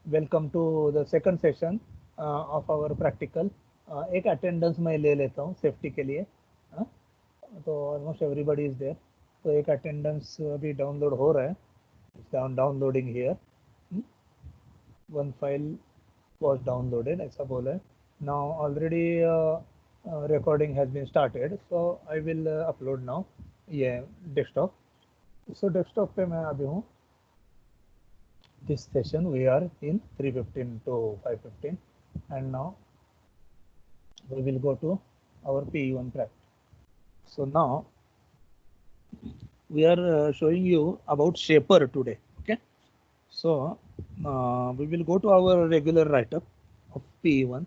Welcome to the second session of our practical. एक attendance मैं ले लेता हूँ सेफ्टी के लिए। हाँ, तो ऑलमोस्ट एवरीबडी इज देयर। तो एक अटेंडेंस अभी डाउनलोड हो रहा है, downloading here. One file was downloaded ऐसा बोला है। now already recording has been started, so I will upload now ये desktop। so desktop पे मैं अभी हूँ। this session we are in 3:15 to 5:15 and now we will go to our PE1 practice. So now we are showing you about shaper today. Okay, so we will go to our regular write-up of PE1.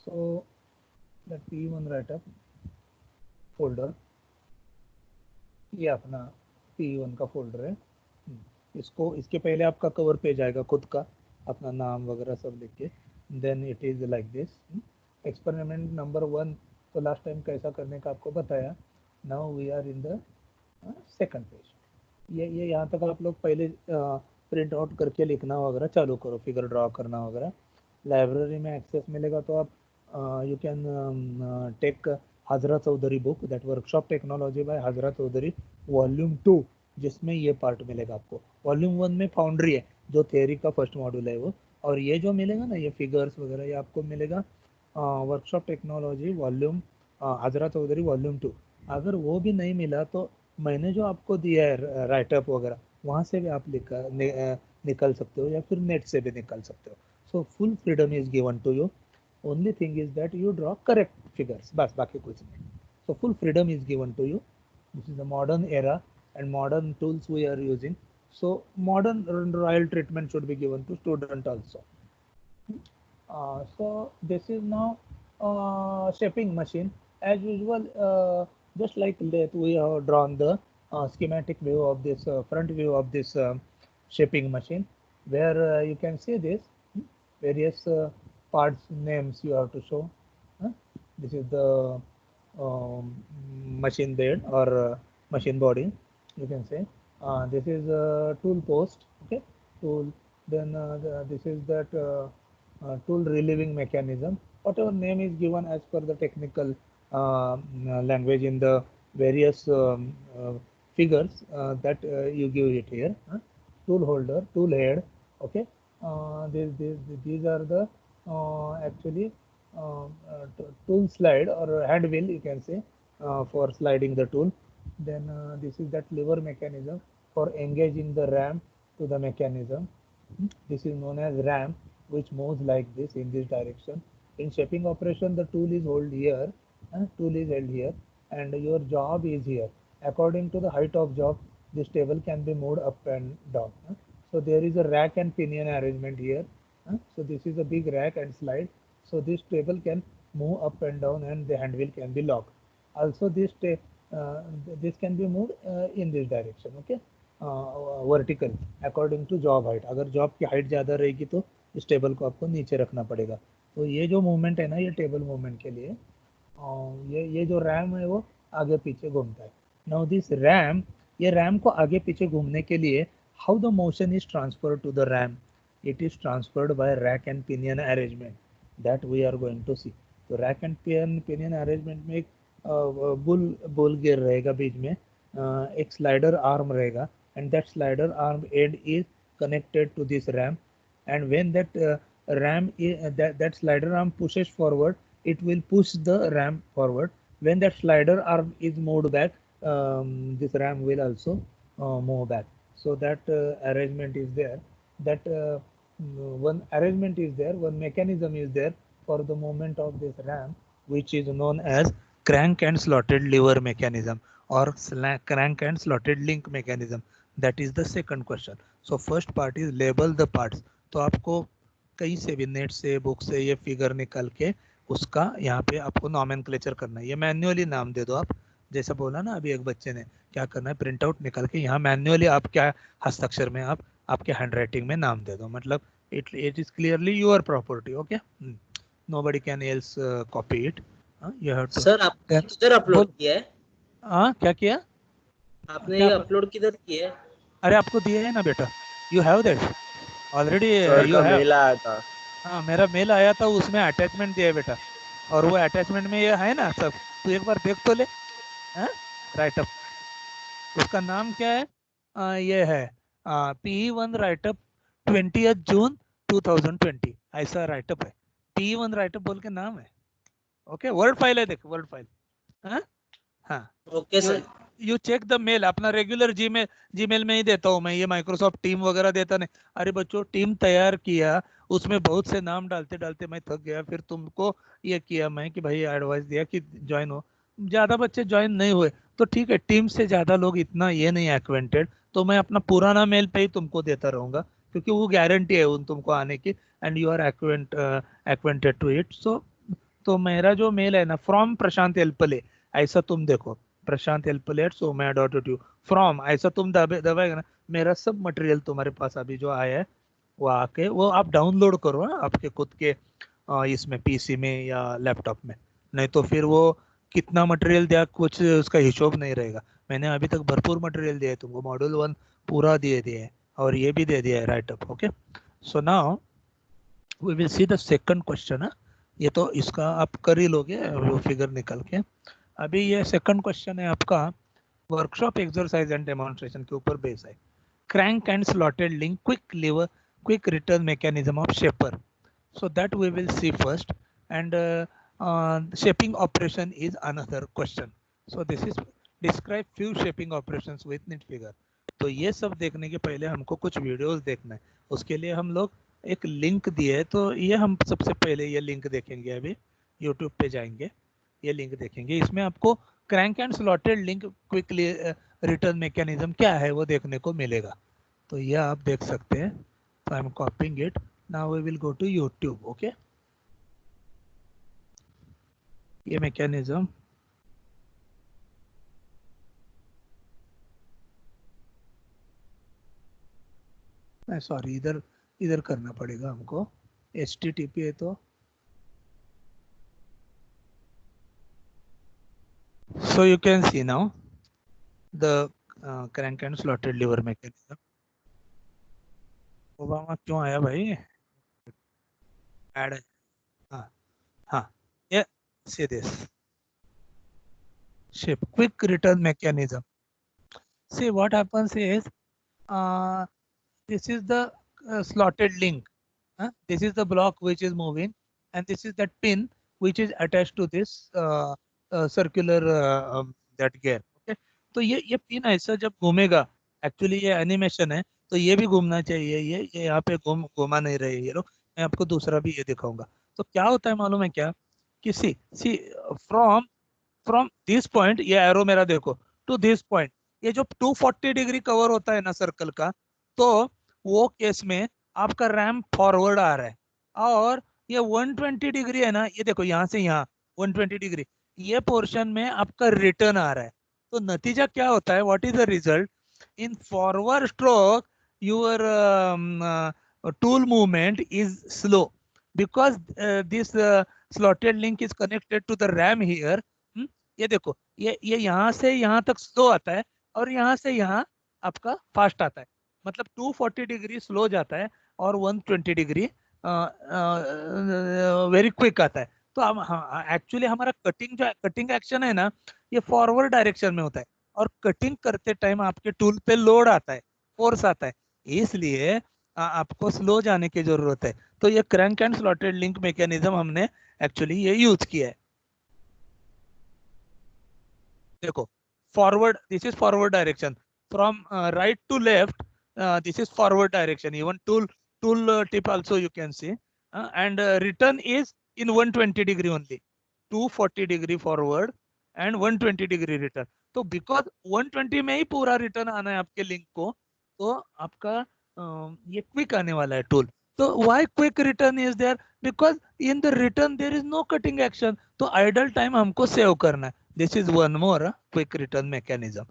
so that PE1 write-up folder, ये अपना PE1 का folder है। इसको इसके पहले आपका cover page आएगा खुद का, अपना नाम वगैरह सब लिख के। Then it is like this. Experiment number 1 तो लास्ट टाइम कैसा करने का आपको बताया। Now we are in the second page. ये यहाँ तक आप लोग पहले प्रिंट आउट करके लिखना वगैरह चालू करो, फिगर ड्रॉ करना वगैरह। लाइब्रेरी में एक्सेस मिलेगा तो आप you can take Hajra Chowdhury book, that workshop technology by Hajra Chowdhury volume 2, जिसमें ये पार्ट मिलेगा आपको। वॉल्यूम 1 में फाउंड्री है, जो थियरी का फर्स्ट मॉड्यूल है वो। और ये जो मिलेगा ना, ये फिगर्स वगैरह, ये आपको मिलेगा workshop technology volume Hajra Chowdhury volume 2। अगर वो भी नहीं मिला तो मैंने जो आपको दिया है राइटअप वगैरह, वहाँ से भी आप निकल सकते हो, या फिर नेट से भी निकल सकते हो। So full freedom is given to you. Only thing is that you draw correct figures, बस बाकी कुछ नहीं। सो full freedom is given to you. This is a modern era and modern tools we are using. So modern royal treatment should be given to student also. So this is now shaping machine. As usual, just like that, we have drawn the schematic view of this front view of this shaping machine, where you can see this various parts names you have to show. Huh? This is the machine bed or machine body, you can say. This is a tool post, okay, tool. Then this is that tool relieving mechanism, whatever name is given as per the technical language in the various figures that you give it here. Tool holder, tool head, okay. These are the actually tool slide or hand wheel, you can say, for sliding the tool. Then this is that lever mechanism for engaging the ram to the mechanism. This is known as ram, which moves like this in this direction. In shaping operation, the tool is held here, and your job is here. According to the height of job, this table can be moved up and down. So there is a rack and pinion arrangement here. So this is a big rack and slide. So this table can move up and down, and the handle can be locked. Also this can be moved in this direction, okay, vertical according to job height. अगर job की height ज़्यादा रहेगी तो इस table को आपको नीचे रखना पड़ेगा। तो ये जो मूवमेंट है ना, ये टेबल मूवमेंट के लिए ये जो रैम है वो आगे पीछे घूमता है। नाउ दिस रैम, ये रैम को आगे पीछे घूमने के लिए how the motion is transferred to the ram, it is transferred by rack and pinion arrangement, that we are going to see. तो रैक एंड पिनियन अरेंजमेंट में एक बुल गियर रहेगा बीच में, एक स्लाइडर आर्म रहेगा, and that slider arm end is connected to this ram, and when that that slider arm pushes forward, it will push the ram forward. When that slider arm is moved back, this ram will also move back. So that arrangement is there, that one arrangement is there, one mechanism is there for the movement of this ram, which is known as crank and slotted lever mechanism or crank and slotted link mechanism. That is the second question. So first part is label the parts. तो आपको कहीं से भी net से book से ये figure निकाल के उसका यहाँ पे आपको नॉमेनक्लेचर करना है। ये मैन्युअली नाम दे दो आप, जैसा बोला ना अभी एक बच्चे ने, क्या करना है, प्रिंट आउट निकाल के यहाँ मैन्युअली आप क्या हस्ताक्षर में आप आपके हैंड राइटिंग में नाम दे दो। मतलब it is clearly your property, okay, nobody can else copy it. You have to. Sir आपने किधर अपलोड किया है? हाँ, क्या किया आपने ये अपलोड किधर किया है? अरे आपको दिया है ना बेटा, you have that. Already sir you का हैव। मेल आया था। हाँ, मेरा मेल आया था, उसमें अटैचमेंट दिया है बेटा, और वो अटैचमेंट में ये है ना सब, तू एक बार देख तो ले। हाँ, राइटअप, उसका नाम क्या है? ये है PE1 राइटअप 20th June 2020, ऐसा राइटअप है। PE1 राइटअप बोल के नाम है। ओके, वर्ड फाइल है, देख वर्ड फाइल। हाँ हाँ, okay you sir. You check the mail, अपना रेगुलर जीमेल, जीमेल में ही देता हूँ मैं, ये माइक्रोसॉफ्ट टीम वगैरह देता नहीं। अरे बच्चों, टीम तैयार किया, उसमें बहुत से नाम डालते डालते मैं थक गया, फिर तुमको ये किया मैं कि भाई एडवाइस दिया कि ज्वाइन हो। ज्यादा बच्चे ज्वाइन नहीं हुए तो ठीक है, टीम से ज्यादा लोग इतना ये नहीं एक्वेंटेड, तो मैं अपना पुराना मेल पे ही तुमको देता रहूंगा, क्योंकि वो गारंटी है उन तुमको आने की, and you are acquainted to it. So तो मेरा जो मेल है ना, फ्रॉम प्रशांत एल्पले, ऐसा तुम देखो, प्रशांत एल्पले@somaya.edu, फ्रॉम ऐसा तुम दबाएगा ना, मेरा सब मटेरियल तुम्हारे पास अभी जो आया है वो आके वो आप डाउनलोड करो, हाँ, आपके खुद के इसमें पीसी में या लैपटॉप में। नहीं तो फिर वो कितना मटेरियल दिया, कुछ उसका हिसाब नहीं रहेगा। मैंने अभी तक भरपूर मटेरियल दिया है तुमको, मॉड्यूल 1 पूरा दे दिया है, और ये भी दे दिया है write up. Okay, so now we will see the second question. ये तो इसका आप कर ही लोगे वो फिगर निकाल के। अभी ये सेकंड क्वेश्चन है आपका, वर्कशॉप एक्सरसाइज एंड डेमोन्स्ट्रेशन के ऊपर बेस है। Crank and slotted link, quick lever, quick return mechanism of shaper, so that we will see first, and shaping operation is another question. So this is describe few shaping operations with neat figure. तो ये सब देखने के पहले हमको कुछ videos देखना है, उसके लिए हम लोग एक लिंक दिए है, तो ये हम सबसे पहले ये लिंक देखेंगे। अभी यूट्यूब पे जाएंगे, ये लिंक देखेंगे, इसमें आपको crank and slotted link quickly return mechanism क्या है वो देखने को मिलेगा। तो ये आप देख सकते हैं, तो I am copying it. Now we will go to YouTube. Okay, ये मैकेनिज्म, सॉरी, इधर इधर करना पड़ेगा हमको, HTTP है तो। So you can see now the crank and slotted lever mechanism. Obama क्यों आया भाई? ऐड है। हाँ हाँ, ये see this shape quick return mechanism. See what happens is, uh, this is the slotted link. This is the block which is moving, and this is that pin which is attached to this circular that gear. Okay, तो ये pin ऐसा जब घूमेगा, actually ये animation है, तो ये भी घूमना चाहिए, ये यहाँ पे घुमा नहीं रहे ये लोग। मैं आपको दूसरा भी ये दिखाऊंगा। तो क्या होता है मालूम है क्या, कि सी सी फ्रॉम फ्रॉम दिस पॉइंट, ये एरो मेरा देखो, टू दिस पॉइंट, ये जो 240 डिग्री कवर होता है ना सर्कल का, तो वो केस में आपका रैम फॉरवर्ड आ रहा है, और ये 120 डिग्री है ना, ये देखो यहाँ से यहाँ 120 डिग्री, ये पोर्शन में आपका रिटर्न आ रहा है। तो नतीजा क्या होता है, what is the result? In forward stroke your tool movement is slow, because this slotted link is connected to the RAM here. ये देखो, ये यहाँ से यहाँ तक स्लो आता है, और यहाँ से यहाँ आपका फास्ट आता है, मतलब 240 डिग्री स्लो जाता है, और 120 डिग्री वेरी क्विक आता है। तो हम एक्चुअली हमारा कटिंग जो कटिंग एक्शन है ना, ये फॉरवर्ड डायरेक्शन में होता है, और कटिंग करते टाइम आपके टूल पे लोड आता है, फोर्स आता है, इसलिए आपको स्लो जाने की जरूरत है। तो ये crank and slotted link mechanism हमने एक्चुअली ये यूज किया है। देखो, forward, this is forward direction, from right to left, this is forward direction, even tool tip also you can see, and return is in 120 degree only, 240 degree forward and 120 degree return। तो because 120 में ही पूरा return आना है आपके link को, तो आपका ये क्विक आने वाला है टूल। तो why quick return is there? Because in the return there is no cutting action, तो आइडल टाइम हमको सेव करना है। This is one more quick return mechanism.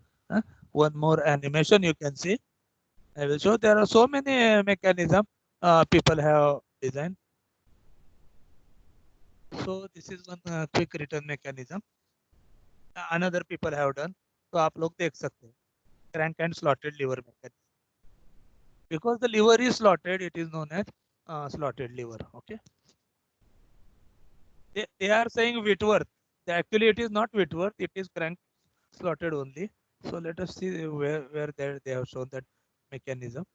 One more animation you can see. I will show. There are so many mechanism people have designed. So this is one quick return mechanism. Another people have done. तो आप लोग देख सकते हैं, crank and slotted lever mechanism. because the lever is slotted, it is known as slotted lever. Okay. They are saying Whitworth. Actually, it is not Whitworth. It is crank slotted only. So let us see where they have shown that mechanism.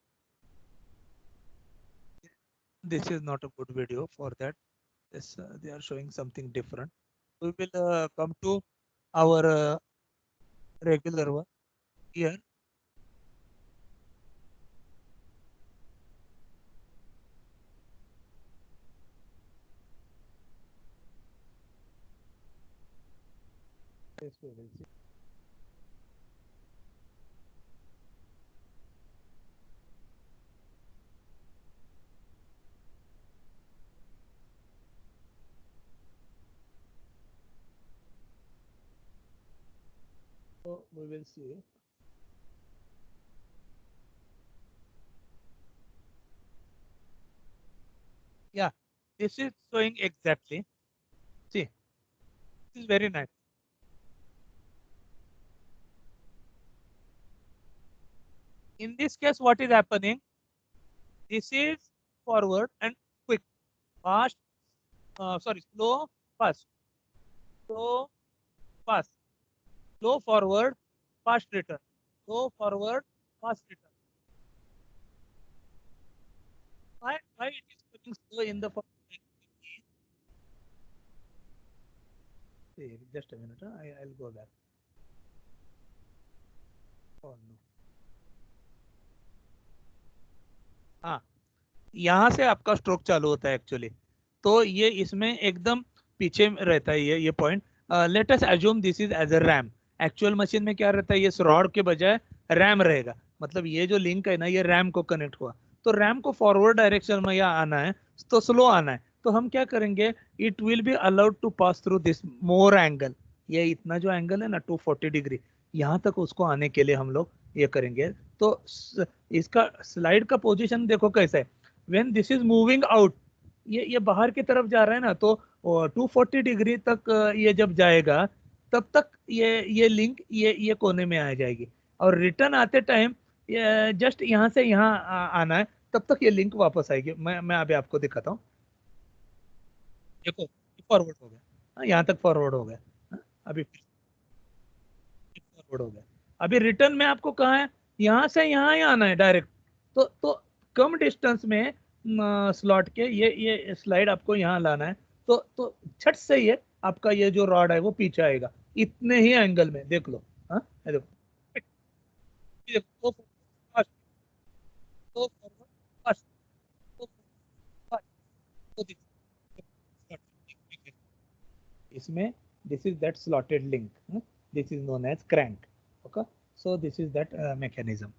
This is not a good video for that. This, they are showing something different. We will come to our regular one here. Yes, we will see. So we will see. Yeah, this is showing exactly. See, this is very nice. In this case, what is happening? This is forward and quick, fast, sorry, slow, fast, slow, fast, slow forward, fast return, slow forward, fast return. Why it is going slow in the forward? See, just a minute. I'll go back. Oh no. हाँ, यहाँ से आपका stroke चालू होता है actually. तो ये इसमें एकदम पीछे रहता है ये point. Let us assume this is as a ram. Actual machine में क्या रहता है, ये रॉड के बजाय रैम रहेगा. मतलब ये जो लिंक है ना, ये रैम को कनेक्ट हुआ. तो रैम को फॉरवर्ड डायरेक्शन में या आना है तो स्लो आना है. तो हम क्या करेंगे, it will be allowed to pass through this more angle. ये इतना जो एंगल है ना 240 डिग्री, यहाँ तक उसको आने के लिए हम लोग ये करेंगे. तो इसका स्लाइड का पोजीशन देखो कैसा है. When this is moving out, ये बाहर की तरफ जा रहा है ना, तो 240 डिग्री तक ये जब जाएगा तब तक ये लिंक ये कोने में आ जाएगी. और रिटर्न आते टाइम जस्ट यहाँ से यहाँ आना है, तब तक ये लिंक वापस आएगी. मैं अभी आपको दिखाता हूँ. देखो फॉरवर्ड हो गया, यहाँ तक फॉरवर्ड हो गया. अभी फॉरवर्ड हो गया. अभी रिटर्न में आपको कहाँ है, यहाँ से यहाँ ही आना है डायरेक्ट. तो कम डिस्टेंस में स्लॉट के ये स्लाइड आपको यहाँ लाना है. तो छट से ये आपका ये जो रॉड है वो पीछे आएगा इतने ही एंगल में. देख लो. हाँ, देखो देखो, इसमें this is that slotted link. This is known as crank. Okay, so this is that mechanism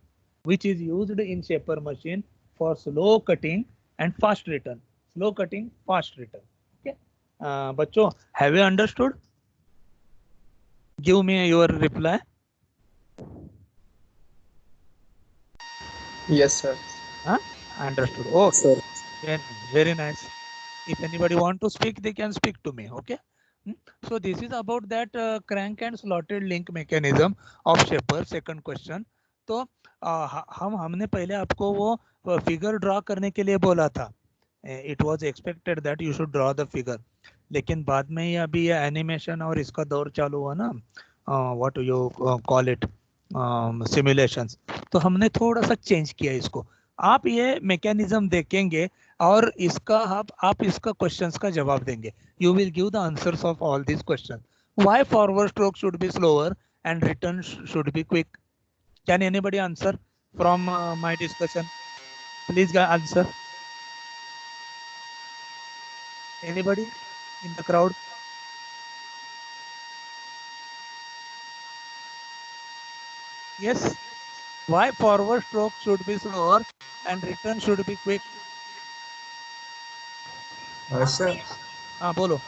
which is used in shaper machine for slow cutting and fast return. Slow cutting, fast return. Okay, बच्चों, have you understood? Give me your reply. Yes, sir. Huh? Understood. Okay, sir. Very nice. If anybody want to speak, they can speak to me. Okay. So this is about that crank and slotted link mechanism of shaper. Second question. तो हमने पहले आपको वो figure draw करने के लिए बोला था. It was expected that you should draw the figure. लेकिन बाद में ये अभी ये एनिमेशन और इसका दौर चालू हुआ ना, what you call it, simulations. तो हमने थोड़ा सा चेंज किया इसको. आप ये मैकेनिज्म देखेंगे और इसका आप इसका क्वेश्चंस का जवाब देंगे. You will give the answers of all these questions. Why forward stroke should be slower and return should be quick? Can anybody answer from my discussion? Please answer. Anybody in the crowd? Yes. Why forward stroke should be slower and return should be quick? Sir. Bolo.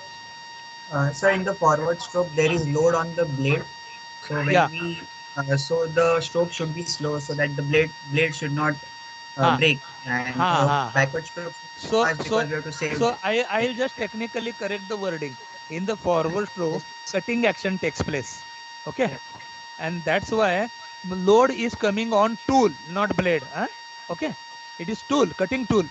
Sir, in the forward stroke, there is load on the blade. So when we, so the stroke should be slow so that the blade should not break. And backward stroke. So I'll just technically correct the wording. In the forward stroke, cutting action takes place. Okay, and that's why load is coming on tool, not blade. Okay. It is tool, cutting tool.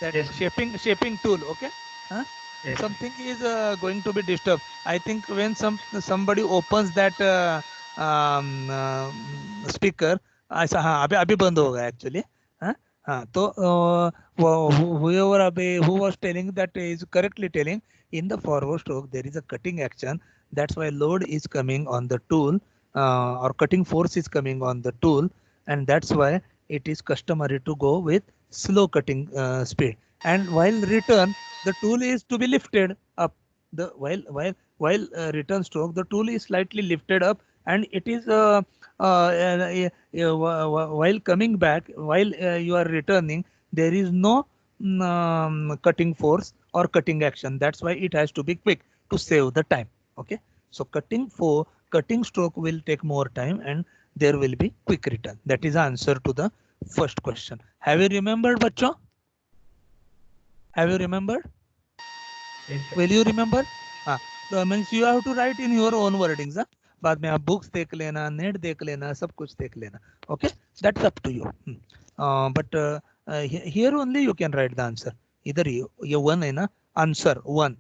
That Yes. shaping tool. Okay. Huh? Yes. Something is going to be disturbed. I think when somebody opens that speaker, ऐसा हाँ अभी बंद हो गया actually. हाँ हाँ तो who was telling that is correctly telling, in the forward stroke there is a cutting action. That's why load is coming on the tool, or cutting force is coming on the tool, and that's why it is customary to go with slow cutting speed. And while return, the tool is to be lifted up. The while return stroke, the tool is slightly lifted up, and it is while coming back, while you are returning, there is no cutting force or cutting action. That's why it has to be quick to save the time. Okay, so cutting stroke will take more time, and there will be quick return. That is the answer to the first question. Have you remembered, bachcho? Have you remembered? Yes, Will you remember? हाँ, तो means you have to write in your own wordings. हाँ, बाद में आप books देख लेना, net देख लेना, सब कुछ देख लेना. Okay, that's up to you. But here only you can write the answer. इधर ये one है ना, answer one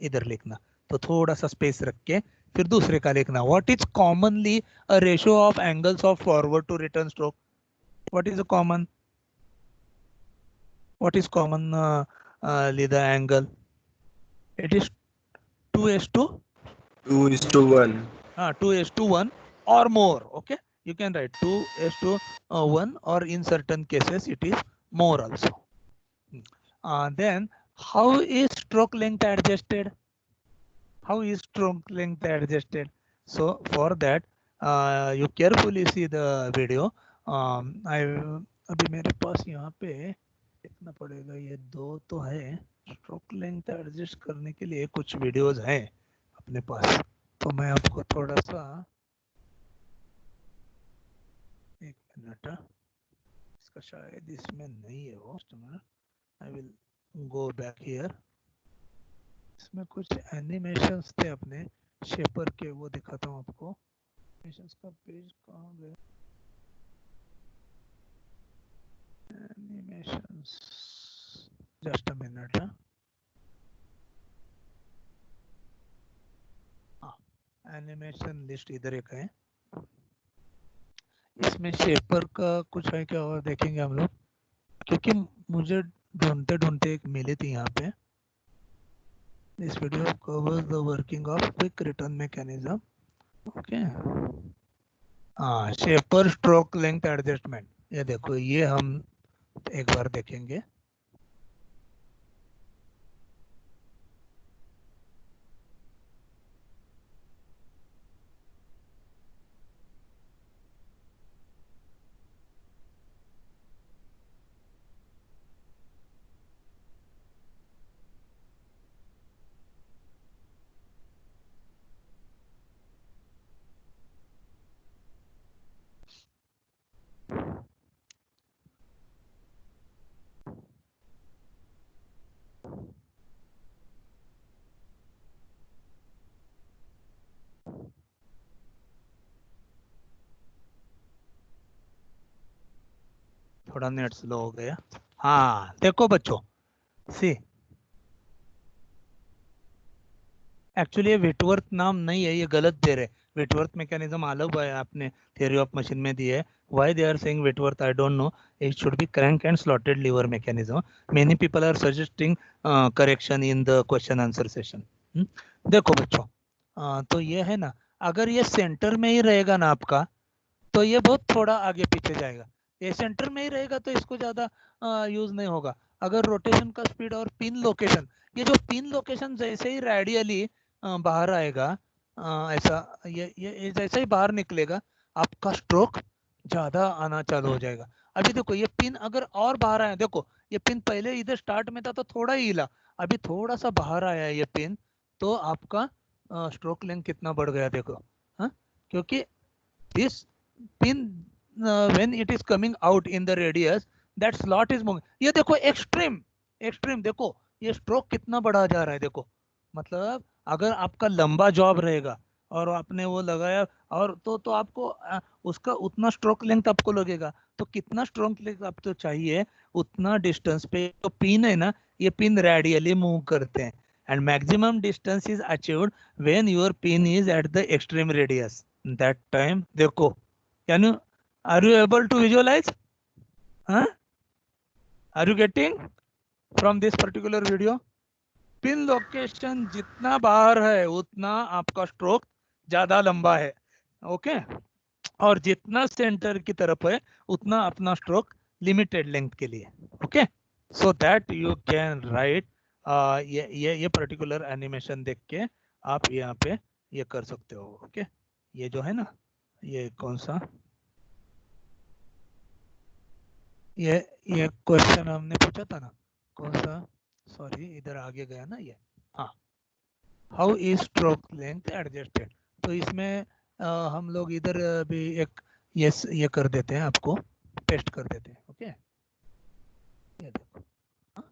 इधर लिखना. तो थोड़ा सा space रख के फिर दूसरे का लिखना. What is commonly a ratio of angles of forward to return stroke? What is the common? What is common the angle? It is 2:2. 2:1. 2:1 or more. Okay, you can write 2:1, or in certain cases it is more also. Then how is stroke length adjusted? How is stroke length adjusted? So for that you carefully see the video. अभी मेरे पास यहाँ पे देखना पड़ेगा, ये दो तो है. स्ट्रोक लेंथ एडजस्ट करने के लिए कुछ वीडियोस हैं अपने पास, तो मैं आपको थोड़ा सा एक मिनट, इसका शायद इसमें नहीं है वो. I will go back here. इसमें कुछ एनिमेशंस थे अपने शेपर के, वो दिखाता हूँ आपको. एनिमेशंस का पेज कहाँ गया? Animations, just a minute. Animation list इधर एक है. इसमें शेपर का कुछ है क्या और देखेंगे हम लोग, क्योंकि मुझे ढूंढते ढूंढते एक मिली थी यहाँ पे. This video covers the working of quick return mechanism. Okay, हाँ, शेपर स्ट्रोक लेंथ एडजस्टमेंट. ये देखो, ये हम एक बार देखेंगे. थोड़ा नेट स्लो हो गया. हाँ देखो बच्चों, सी एक्चुअली ये विटवर्थ नाम नहीं है, ये गलत दे रहे. विटवर्थ मैकेनिज्म अलग है, आपने थियरी ऑफ मशीन में दी है. Why they are saying Whitworth I don't know. It should be crank and slotted lever mechanism. Many people are suggesting correction in the question answer session. देखो बच्चों, तो ये है ना, अगर ये सेंटर में ही रहेगा ना आपका, तो ये बहुत थोड़ा आगे पीछे जाएगा. ये सेंटर में ही रहेगा तो इसको ज्यादा यूज नहीं होगा. अगर रोटेशन का स्पीड और पिन लोकेशन, ये जो पिन लोकेशन जैसे ही रेडियली बाहर आएगा, ऐसा ये जैसे ही बाहर निकलेगा, आपका स्ट्रोक ज्यादा आना चालू हो जाएगा. अभी देखो, ये पिन अगर और बाहर आया, देखो ये पिन पहले इधर स्टार्ट में था तो थोड़ा ही हिला, अभी थोड़ा सा बाहर आया ये पिन, तो आपका स्ट्रोक लेंथ कितना बढ़ गया देखो. हाँ, क्योंकि this pin when it is coming out in the radius, that slot is moving. ये देखो एक्सट्रीम देखो, ये स्ट्रोक कितना बढ़ा जा रहा है देखो. मतलब अगर आपका लंबा जॉब रहेगा और आपने वो लगाया, और तो आपको उसका उतना स्ट्रोक लेंथ आपको लगेगा। तो कितना स्ट्रोक लेंथ आपको चाहिए, उतना डिस्टेंस पे तो पिन है ना, ये पिन रेडियली मूव करते हैं, and maximum distance is achieved when your pin is at the extreme radius. That time देखो, can you, are you able to visualize? Are you getting from this particular video? Pin location जितना बाहर है उतना आपका stroke ज्यादा लंबा है, okay. और जितना सेंटर की तरफ है उतना अपना स्ट्रोक लिमिटेड लेंथ के लिए, okay. So that you can write, ये पर्टिकुलर एनिमेशन देख के आप यहाँ पे ये कर सकते हो, ओके। ये जो है ना, ये कौन सा, ये क्वेश्चन हमने पूछा था ना, कौन सा, सॉरी इधर आगे गया ना ये, हाँ, how is stroke length adjusted. तो इसमें हम लोग इधर भी एक ये कर देते हैं, आपको पेस्ट कर देते हैं, ओके। ये देखो, हाँ,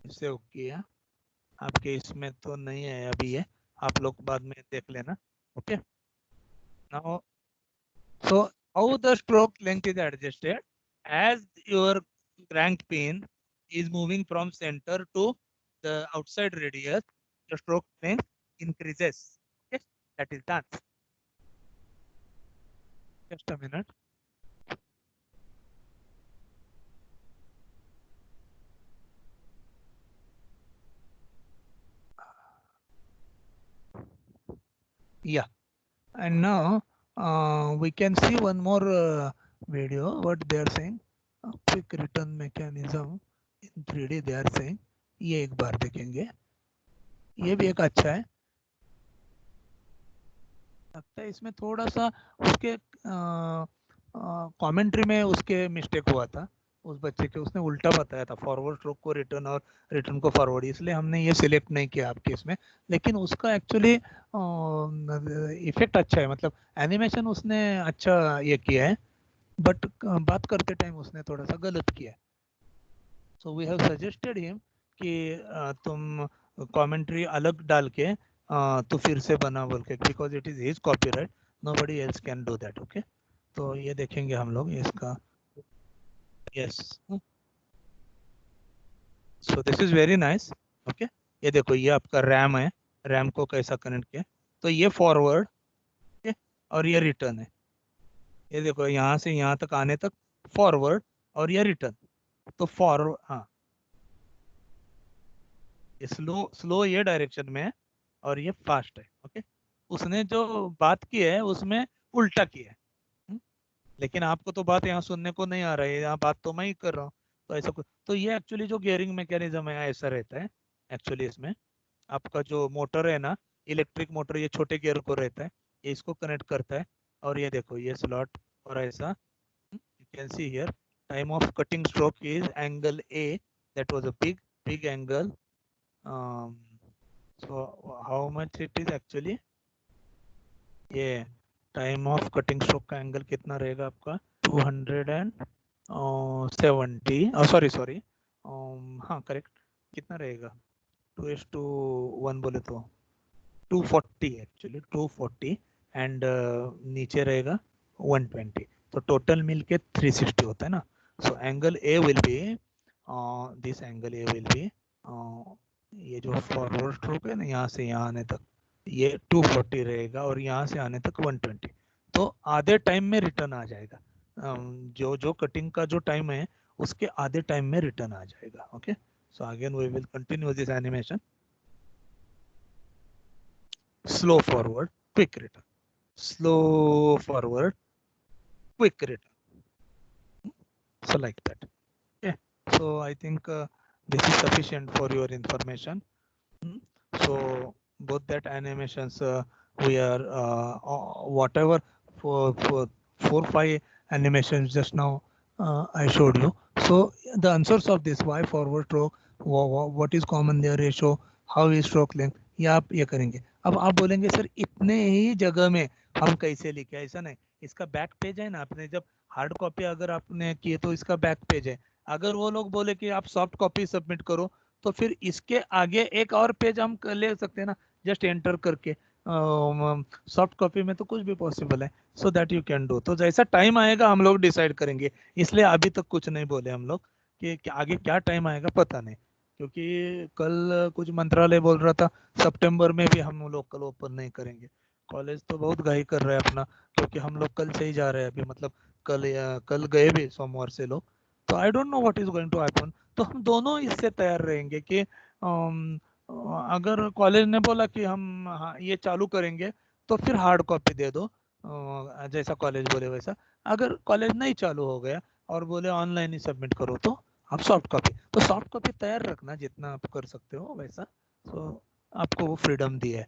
इसे ओके किया, आपके इसमें तो नहीं है अभी ये, आप लोग बाद में देख लेना, okay. Now so how the stroke length is adjusted as your crank pin is moving from center to the outside radius, the stroke length increases, okay. That is done. Just a minute. Yeah, and now we can see one more video what they are saying, quick return mechanism in 3D they are saying। ये एक बार देखेंगे, ये भी एक अच्छा है, लगता है इसमें थोड़ा सा उसके कमेंट्री में उसके मिस्टेक हुआ था उस बच्चे के, उसने उल्टा बताया था, फॉरवर्ड स्ट्रोक को रिटर्न और रिटर्न को फॉरवर्ड, इसलिए हमने ये सिलेक्ट नहीं किया आपके इसमें। लेकिन उसका एक्चुअली इफेक्ट अच्छा है, मतलब एनिमेशन उसने अच्छा ये किया है, बट बात करते टाइम उसने थोड़ा सा गलत किया है। So we have suggested him कि तुम कमेंट्री अलग डाल के तो फिर से बना बोल के, because it is his copyright, nobody else can do that, okay. तो ये देखेंगे हम लोग इसका, yes, so this is very nice, okay. ये देखो, ये आपका रैम है, रैम को कैसा कनेक्ट किया, तो ये फॉरवर्ड, ओके, और ये रिटर्न है। ये देखो, यहाँ से यहाँ तक आने तक फॉरवर्ड, और ये रिटर्न, तो फॉरवर्ड, हाँ, स्लो स्लो ये डायरेक्शन में है और ये फास्ट है, ओके। उसने जो बात की है उसमें उल्टा किया है, लेकिन आपको तो बात यहाँ सुनने को नहीं आ रही है, यहाँ बात तो मैं ही कर रहा हूँ, तो ऐसा कुछ, तो ये एक्चुअली जो गियरिंग मैकेनिज्म है ऐसा रहता है एक्चुअली। इसमें आपका जो मोटर है ना, इलेक्ट्रिक मोटर, ये छोटे गियर को रहता है, ये इसको कनेक्ट करता है, और ये देखो ये स्लॉट, और ऐसा you can see here, time of cutting stroke is angle A, that was a big angle, so how much it is actually, ये टाइम ऑफ कटिंग स्ट्रोक का एंगल कितना रहेगा आपका, 270, सॉरी, हाँ करेक्ट, कितना रहेगा, 2:1 बोले तो 240 एक्चुअली, 240, एंड नीचे रहेगा 120, तो टोटल मिल के 360 होता है ना। So angle A will be, this angle A will be, ये जो फॉरवर्ड स्ट्रोक है ना, यहाँ से यहाँ आने तक ये 240 रहेगा, और यहाँ से आने तक 120, तो आधे टाइम में रिटर्न आ जाएगा। जो कटिंग का जो टाइम है उसके आधे टाइम में रिटर्न आ जाएगा, okay. So again we will continue this animation, slow forward, quick return, slow forward, quick return, so like that, okay. So I think this is sufficient for your information. So both that animations we are whatever for 4-5 animations just now I showed you. So the answers of this, why forward stroke, what is common their ratio, how is stroke length, ये आप ये करेंगे। अब आप बोलेंगे sir इतने ही जगह में हम कैसे लिखे, ऐसा नहीं, इसका बैक पेज है ना, आपने जब हार्ड कॉपी अगर आपने किए तो इसका बैक पेज है। अगर वो लोग बोले कि आप सॉफ्ट कॉपी सबमिट करो, तो फिर इसके आगे एक और पेज हम ले सकते हैं ना, जस्ट एंटर करके, सॉफ्ट कॉपी में तो कुछ भी पॉसिबल है, so that you can do. तो जैसा टाइम आएगा हम लोग डिसाइड करेंगे, इसलिए अभी तक कुछ नहीं बोले हम लोग कि आगे क्या टाइम आएगा पता नहीं, क्योंकि कल कुछ मंत्रालय बोल रहा था सितंबर में भी हम लोग कल ओपन नहीं करेंगे। कॉलेज तो बहुत घाई कर रहा है अपना, क्योंकि हम लोग कल से ही जा रहे हैं अभी, मतलब कल गए भी सोमवार से लोग। तो I don't know what is going to happen. तो हम दोनों इससे तैयार रहेंगे कि अगर कॉलेज ने बोला कि हम हाँ ये चालू करेंगे तो फिर हार्ड कॉपी दे दो, जैसा कॉलेज बोले वैसा। अगर कॉलेज नहीं चालू हो गया और बोले ऑनलाइन ही सबमिट करो तो आप सॉफ्ट कॉपी, तो सॉफ्ट कॉपी तैयार रखना जितना आप कर सकते हो वैसा। तो आपको वो फ्रीडम दी है।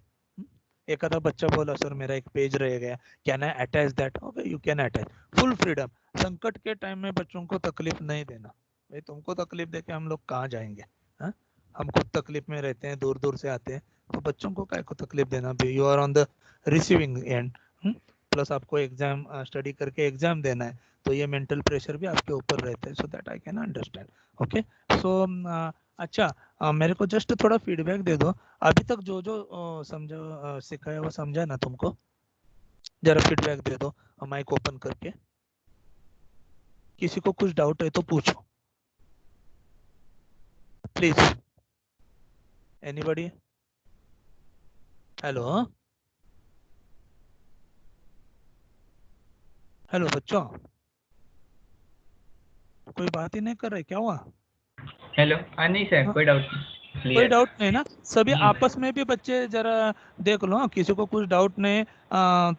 एक आधा बच्चा बोला सर मेरा एक पेज रह गया, can I attach that? Okay you can attach, full freedom. संकट के टाइम में बच्चों को तकलीफ नहीं देना। भाई तुमको तकलीफ देके हम लोग कहाँ जाएंगे? हाँ, हम खुद तकलीफ में रहते हैं, दूर दूर से आते हैं, तो बच्चों को काय को तकलीफ देना भी? You are on the receiving end. Plus आपको एग्जाम स्टडी करके एग्जाम देना है, तो ये मेंटल प्रेशर भी आपके ऊपर रहता है। So that I can understand. Okay, so अच्छा, मेरे को जस्ट थोड़ा फीडबैक दे दो, अभी तक जो जो समझा सिखाया वो समझा ना तुमको? जरा फीडबैक दे दो माइक ओपन करके। किसी को कुछ डाउट है तो पूछो प्लीज। एनीबॉडी? हेलो हेलो बच्चों, कोई बात ही नहीं कर रहे, क्या हुआ? हेलो, नहीं सर, हाँ, कोई डाउट नहीं, कोई क्लियर। डाउट नहीं ना? सभी नहीं सर। आपस में भी बच्चे जरा देख लो, किसी को कुछ डाउट नहीं।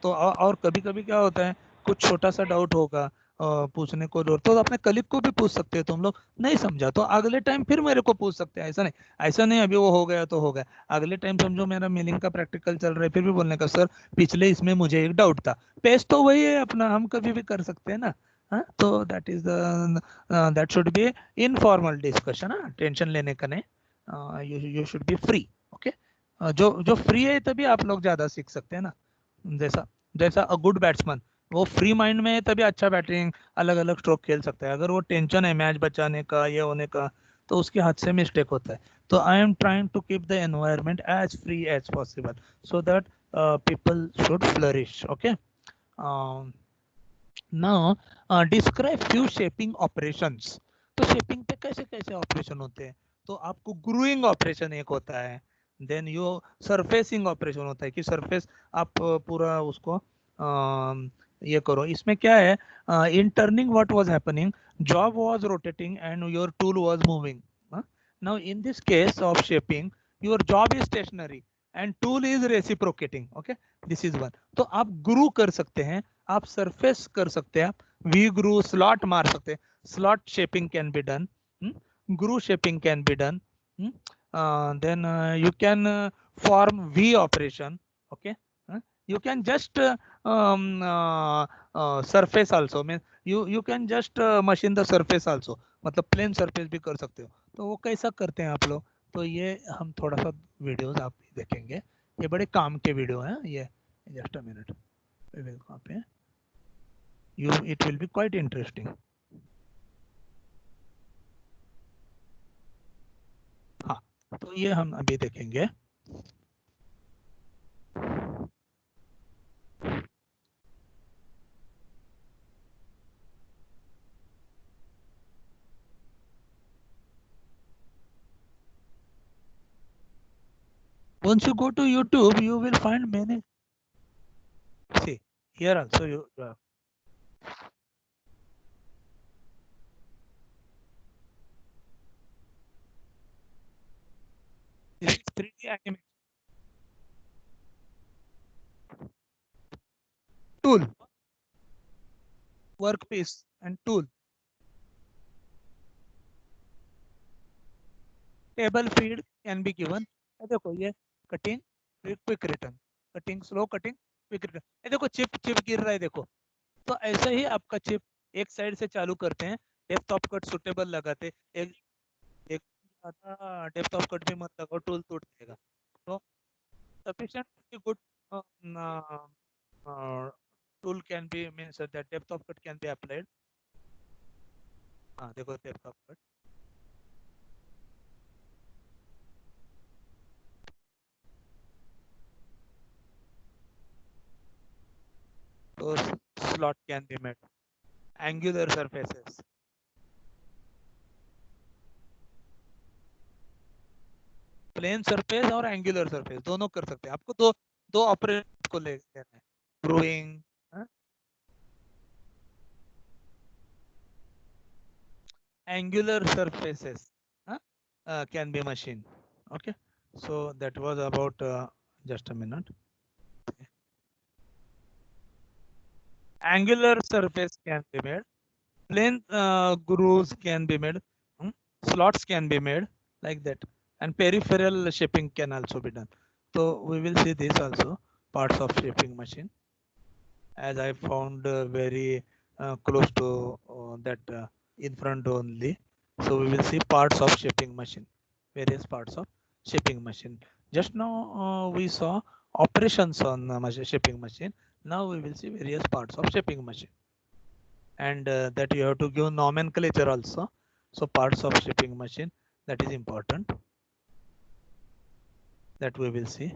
तो और कभी कभी क्या होता है, कुछ छोटा सा डाउट होगा पूछने को, तो अपने कलीग को भी पूछ सकते हो तुम लोग। नहीं समझा तो अगले टाइम फिर मेरे को पूछ सकते हैं, ऐसा नहीं अभी वो हो गया तो हो गया। अगले टाइम समझो मेरा मिलिंग का प्रैक्टिकल चल रहा है, फिर भी बोलने का सर पिछले इसमें मुझे एक डाउट था। पेश तो वही है अपना, हम कभी भी कर सकते हैं ना। हाँ, तो that is that should be informal discussion. हाँ, टेंशन लेने का नहीं, you should be free. Okay, जो जो फ्री है तभी आप लोग ज्यादा सीख सकते हैं ना। जैसा जैसा अ गुड बैट्समैन, वो फ्री माइंड में है तभी अच्छा बैटिंग अलग अलग स्ट्रोक खेल सकता है। अगर वो टेंशन है मैच बचाने का, ये होने का, तो उसके हाथ से मिस्टेक होता है। तो I am trying to keep the environment as free as possible, so that people should flourish. Okay, now describe few shaping operations. तो शेपिंग पे कैसे कैसे ऑपरेशन होते हैं? तो आपको ग्रूइंग ऑपरेशन एक होता है, देन यो सरफेसिंग ऑपरेशन होता है कि सरफेस आप पूरा उसको ये करो। इसमें क्या है, इन turning what was happening, job was rotating and your tool was moving. Now in this case of shaping, your job is stationary and tool is reciprocating. Okay, this is one. तो आप ग्रू कर सकते हैं, आप सरफेस कर सकते हैं, आप वी ग्रू स्लॉट मार सकते हैं, slot shaping can be done, groove shaping can be done, then you can form V operation. Okay, you can just surface also, mean you can just machine the surface also, मतलब plane surface भी कर सकते हो। तो वो कैसा करते हैं आप लोग, तो ये हम थोड़ा सा वीडियोस आप भी देखेंगे, ये बड़े काम के वीडियो हैं ये। जस्ट अ मिनट, कहाँ पे you, it will B quite interesting. हाँ, तो ये हम अभी देखेंगे। Once you go to YouTube, you will find many. See, here also you this is 3D animation tool, workpiece and tool. Table feed can be given. ये देखो ये cutting, quick return, cutting slow, cutting quick return. ये देखो chip chip गिर रहा है देखो। तो ऐसे ही आपका चिप एक साइड से चालू करते हैं, डेप्थ ऑफ कट सुटेबल लगाते, एक एक ज्यादा डेप्थ ऑफ कट भी मत लगाओ, टूल टूट जाएगा। तो sufficiently good tool can be, means that depth of cut can be applied. हाँ देखो depth of cut, So slot can be made. Angular surfaces. Plane surface और एंगुलर सरफेस दोनों कर सकते हैं. आपको दो दो ऑपरेशन को लेना है. ग्रूइंग, angular surfaces can be machined. Okay, so that was about just a minute. Angular surface can be made, plain grooves can be made, slots can be made like that, and peripheral shaping can also be done. So we will see this also, parts of shaping machine, as I found very close to that in front only. So we will see parts of shaping machine, various parts of shaping machine. Just now we saw operations on shaping machine. Now we will see various parts of shaping machine, and that you have to give nomenclature also. So parts of shaping machine, that is important, that we will see.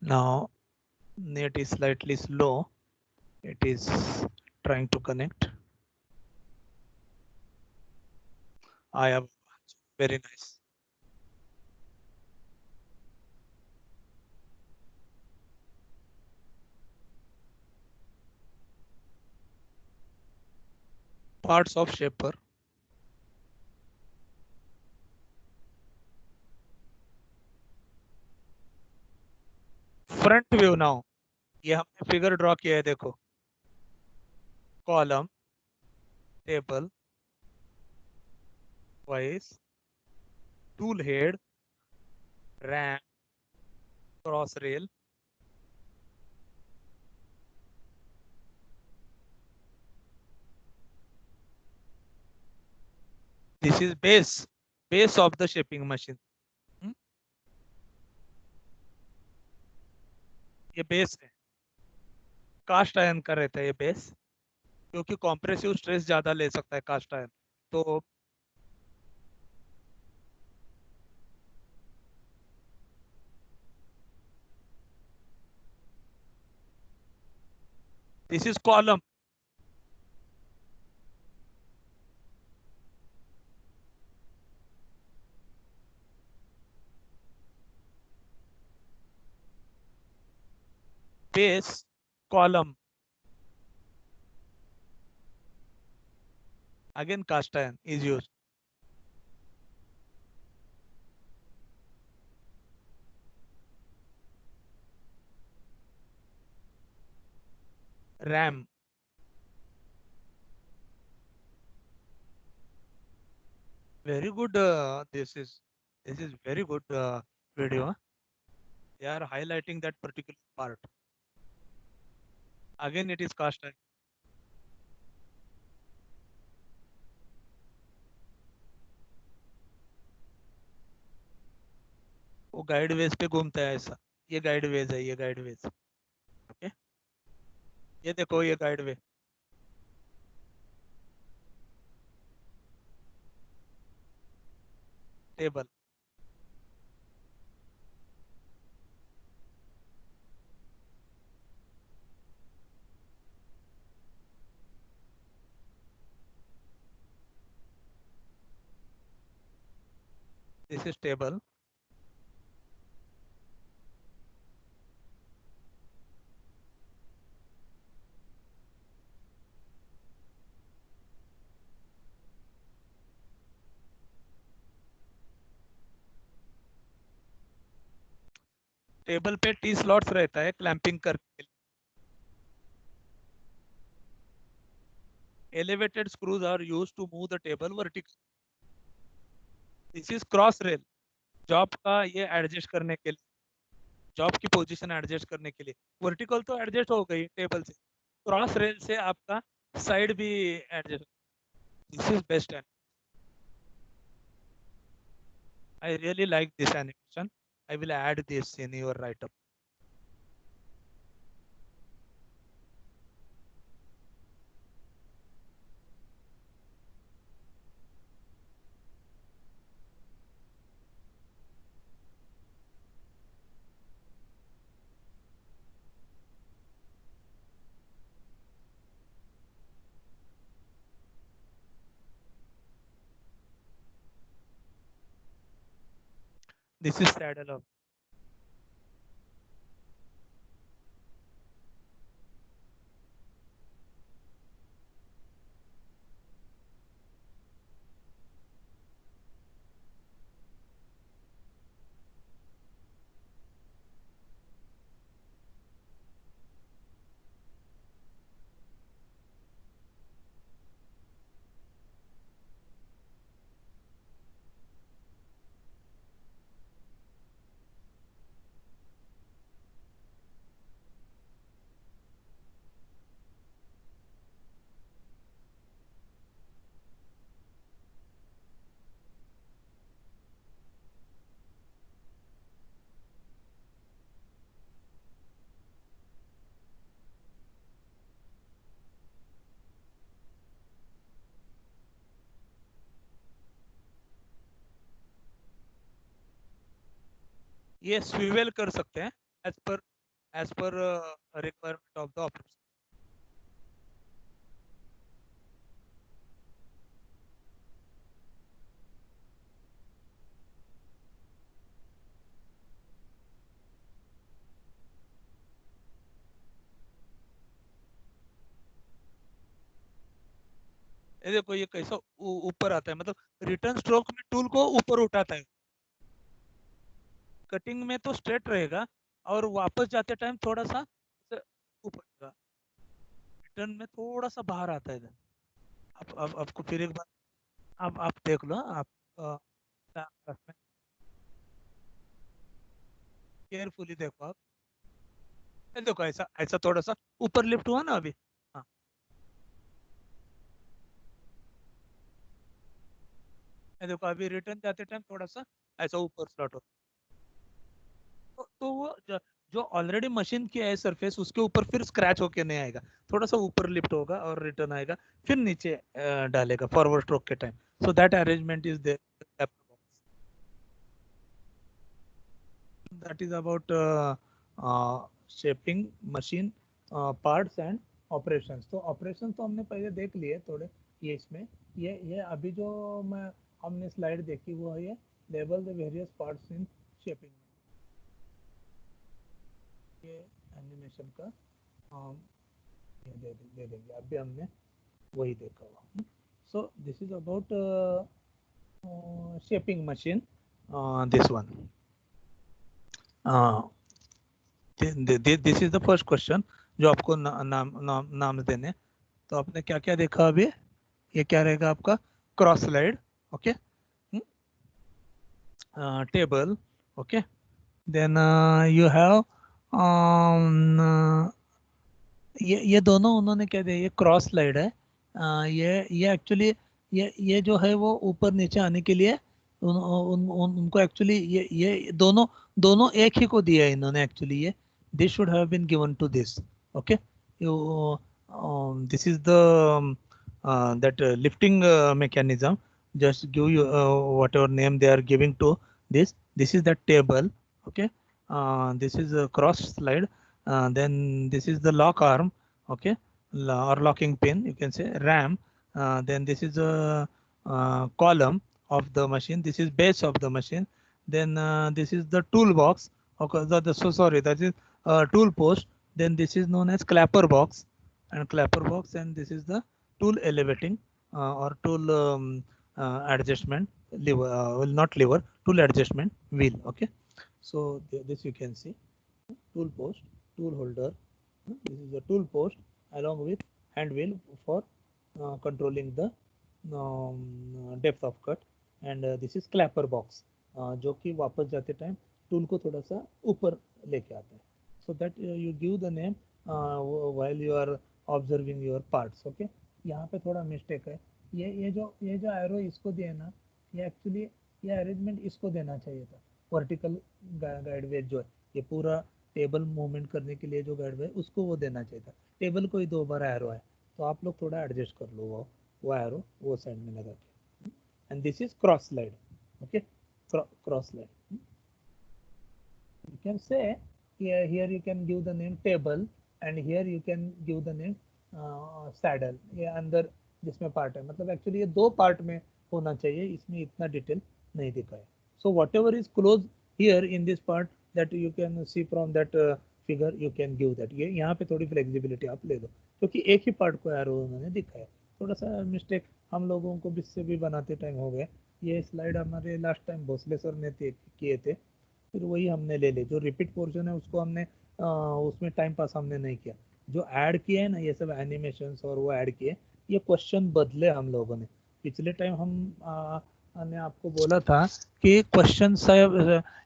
Now net is slightly slow. It is trying to connect. I have very nice. Parts of shaper. Front view now, ये हमने figure draw किया है, देखो column, table, vice, tool head, RAM, cross rail, this is base of the shaping machine. ये base है, cast iron का रहता है ये बेस, क्योंकि कॉम्प्रेसिव स्ट्रेस ज्यादा ले सकता है कास्ट आयरन. तो this is column, base, column, again cast iron is used. Ram, very good. This is very good video. They are highlighting that particular part. Again, it is cast iron. वो guide veg पे घूमता है ऐसा. ये guide veg है, ये guide veg. Okay, ये देखो ये guide way. Table, this is table. Table पे टी स्लॉट्स रहता है क्लैंपिंग करके. Elevated screws are used to move the table vertically. This is cross rail, job का ये एडजस्ट करने के लिए, जॉब की पोजीशन एडजस्ट करने के लिए. वर्टिकल तो एडजस्ट हो गई टेबल से, क्रॉस रेल से आपका साइड भी adjust. This is best. I really like this animation. I will add this in your write-up. This is saddle of. ये स्विवेल कर सकते हैं as per requirement of the operation. ये देखो ये कैसा ऊपर आता है, मतलब रिटर्न स्ट्रोक में टूल को ऊपर उठाता है, कटिंग में तो स्ट्रेट रहेगा और वापस जाते टाइम थोड़ा सा ऊपर रहेगा, रिटर्न में थोड़ा सा बाहर आता है इधर। अब आपको फिर एक बार आप देख लो, आप केयरफुली देखो आप, ये देखो ऐसा ऐसा थोड़ा सा ऊपर लिफ्ट हुआ ना अभी। हाँ, ये देखो अभी रिटर्न जाते टाइम थोड़ा सा ऐसा ऊपर स्लॉट हो, तो वो जो ऑलरेडी मशीन किया है सरफेस उसके ऊपर फिर स्क्रैच होके नहीं आएगा, थोड़ा सा ऊपर लिफ्ट होगा और रिटर्न आएगा, फिर नीचे डालेगा फॉरवर्ड स्ट्रोक के time. So that arrangement is there, that is about shaping machine parts and operations. तो ऑपरेशंस तो हमने पहले देख लिए थोड़े, ये इसमें ये अभी जो मैं हमने स्लाइड देखी वो है ये label the various parts in shaping, ये एनिमेशन का दे देंगे, अभी हमने वही देखा हुआ। So this is about shaping machine, this one, this is the first question जो आपको नाम देने। तो आपने क्या क्या देखा अभी, ये क्या रहेगा आपका cross slide, okay, table, okay, then you have ये दोनों उन्होंने क्या दिया, ये क्रॉस स्लाइड है, ये एक्चुअली ये जो है वो ऊपर नीचे आने के लिए उनको एक्चुअली ये दोनों दोनों एक ही को दिया है इन्होंने एक्चुअली, ये this should have been given to this, okay, this is the that lifting mechanism, just give you whatever name they are giving to this is the table, okay, this is a cross slide, then this is the lock arm, okay, or locking pin you can say, ram, then this is a column of the machine, this is base of the machine, then this is the toolbox, okay, so sorry, that is tool post, then this is known as clapper box, and this is the tool elevating or tool adjustment lever, well not lever, tool adjustment wheel, okay. So this you can see tool post, tool holder, this is the tool post along with hand wheel for controlling the depth of cut, and this is clapper box, जो कि वापस जाते time tool को थोड़ा सा ऊपर लेके आता है, so that you give the name while you are observing your parts, okay. यहाँ पे थोड़ा मिस्टेक है, ये जो एरो इसको दिया है ना, ये एक्चुअली ये अरेंजमेंट इसको देना चाहिए था, वर्टिकल गाइड वेज जो है ये पूरा टेबल मूवमेंट करने के लिए जो गाइड वे उसको वो देना चाहिए था, टेबल को ही 2 बार एरो है, तो आप लोग थोड़ा एडजस्ट कर लो वो एरो वो साइड में लगा के, and this is cross slide, okay, cross slide, you can say here you can give the name table and here you can give the name saddle, ये अंदर जिसमें पार्ट है, मतलब एक्चुअली ये 2 पार्ट में होना चाहिए, इसमें इतना डिटेल नहीं दिखा है, so what ever is close here in this part that you can see from that figure you can give that. ये यहाँ पे थोड़ी flexibility आप ले लो क्योंकि एक ही part को arrow उन्होंने दिखाया, थोड़ा सा mistake हम लोगों को इससे भी बनाते टाइम हो गए। ये स्लाइड हमारे लास्ट टाइम भोसले सर ने किए थे, फिर वही हमने ले लिए। जो रिपीट पोर्शन है उसको हमने उसमें टाइम पास हमने नहीं किया। जो ऐड किए है ना ये सब एनिमेशंस और वो ऐड किए, ये क्वेश्चन बदले हम लोगों ने। पिछले टाइम हमने आपको बोला था कि क्वेश्चन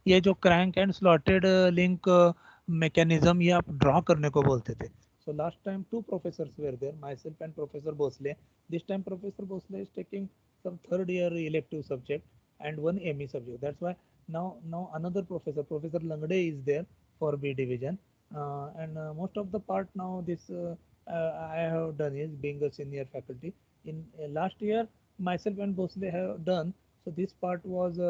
ये जो crank and slotted link mechanism ये आप ड्रॉ करने को बोलते थे। So last time 2 professors were there, myself and Professor Bosle. This time Professor Bosle is taking some third year elective subject and 1 ME subject. That's why now another professor, Professor Langde is there for B division. And most of the part now this I have done is being a senior faculty. In last year myself and Bosle have done. So this part was